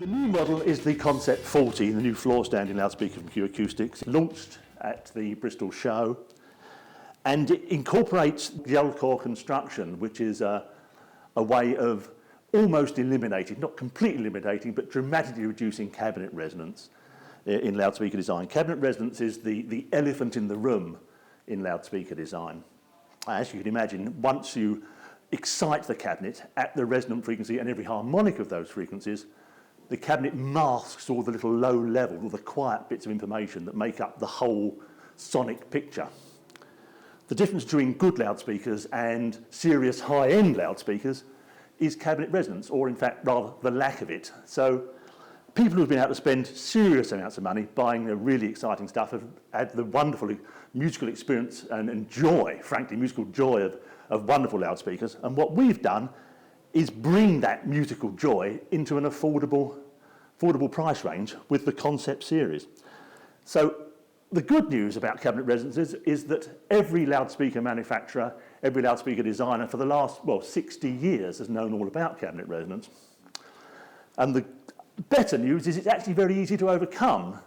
The new model is the Concept 40, the new floor standing loudspeaker from Acoustics, launched at the Bristol show, and it incorporates gel core construction, which is a way of almost eliminating, not completely eliminating, but dramatically reducing cabinet resonance in loudspeaker design. Cabinet resonance is the elephant in the room in loudspeaker design. As you can imagine, once you excite the cabinet at the resonant frequency and every harmonic of those frequencies, the cabinet masks all the little low level, all the quiet bits of information that make up the whole sonic picture. The difference between good loudspeakers and serious high-end loudspeakers is cabinet resonance, or in fact, rather, the lack of it. So people who've been able to spend serious amounts of money buying the really exciting stuff have had the wonderful musical experience and joy, frankly, musical joy of wonderful loudspeakers. And what we've done is bring that musical joy into an affordable price range with the Concept series. So the good news about cabinet resonances is that every loudspeaker manufacturer, every loudspeaker designer for the last, 60 years has known all about cabinet resonance. And the better news is it's actually very easy to overcome.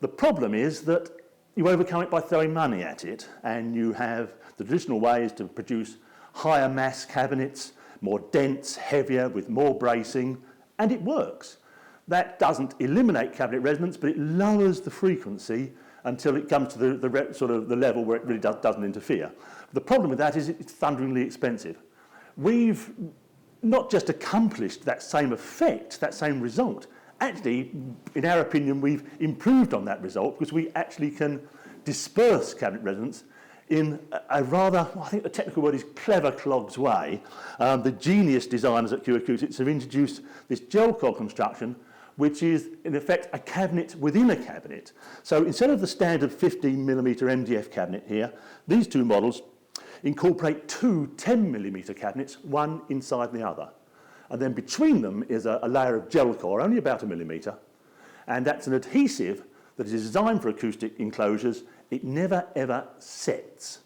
The problem is that you overcome it by throwing money at it, and you have the traditional ways to produce higher mass cabinets, more dense, heavier, with more bracing, and it works. That doesn't eliminate cabinet resonance, but it lowers the frequency until it comes to the level where it really doesn't interfere. The problem with that is it's thunderingly expensive. We've not just accomplished that same effect, that same result. Actually, in our opinion, we've improved on that result because we actually can disperse cabinet resonance in a rather, I think the technical word is clever clogs way. The genius designers at Acoustics have introduced this gel core construction, which is in effect a cabinet within a cabinet. So instead of the standard 15mm MDF cabinet here, these two models incorporate two 10mm cabinets, one inside the other. And then between them is a layer of gel core, only about a millimetre, and that's an adhesive that is designed for acoustic enclosures. It never ever sets.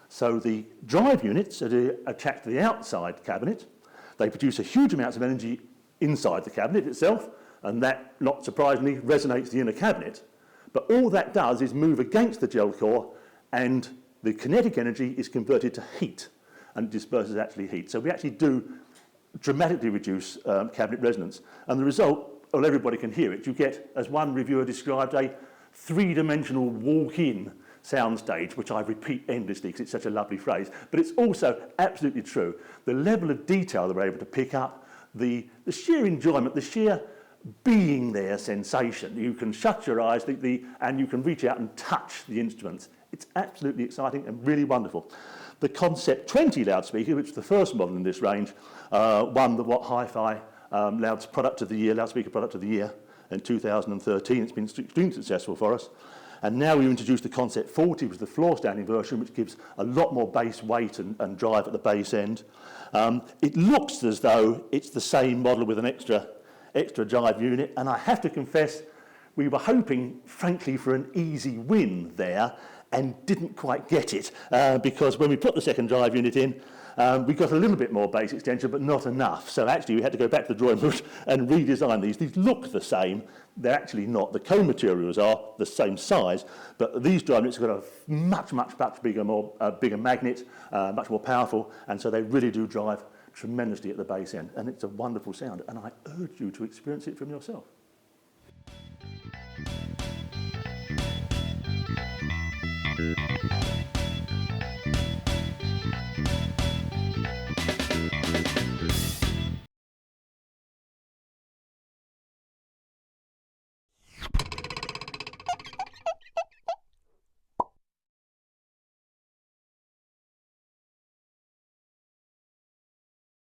So the drive units are attached to the outside cabinet. They produce a huge amount of energy inside the cabinet itself, and that, not surprisingly, resonates the inner cabinet. But all that does is move against the gel core, and the kinetic energy is converted to heat, and disperses actually heat. So we actually do dramatically reduce cabinet resonance. And the result, well, everybody can hear it. You get, as one reviewer described, a three-dimensional walk-in soundstage, which I repeat endlessly because it's such a lovely phrase, but it's also absolutely true. The level of detail that we're able to pick up, the sheer enjoyment, the sheer being there sensation. You can shut your eyes and you can reach out and touch the instruments. It's absolutely exciting and really wonderful. The Concept 20 loudspeaker, which is the first model in this range, won the What Hi-Fi loudspeaker product of the year in 2013. It's been extremely successful for us. And now we introduced the Concept 40, which is the floor standing version, which gives a lot more bass weight and drive at the bass end. It looks as though it's the same model with an extra drive unit, and I have to confess we were hoping, frankly, for an easy win there and didn't quite get it, because when we put the second drive unit in, we got a little bit more bass extension, but not enough. So actually we had to go back to the drawing board and redesign these. These look the same. They're actually not. The co-materials are the same size, but these drive units have got a much bigger magnet, much more powerful, and so they really do drive tremendously at the bass end, and it's a wonderful sound, and I urge you to experience it from yourself.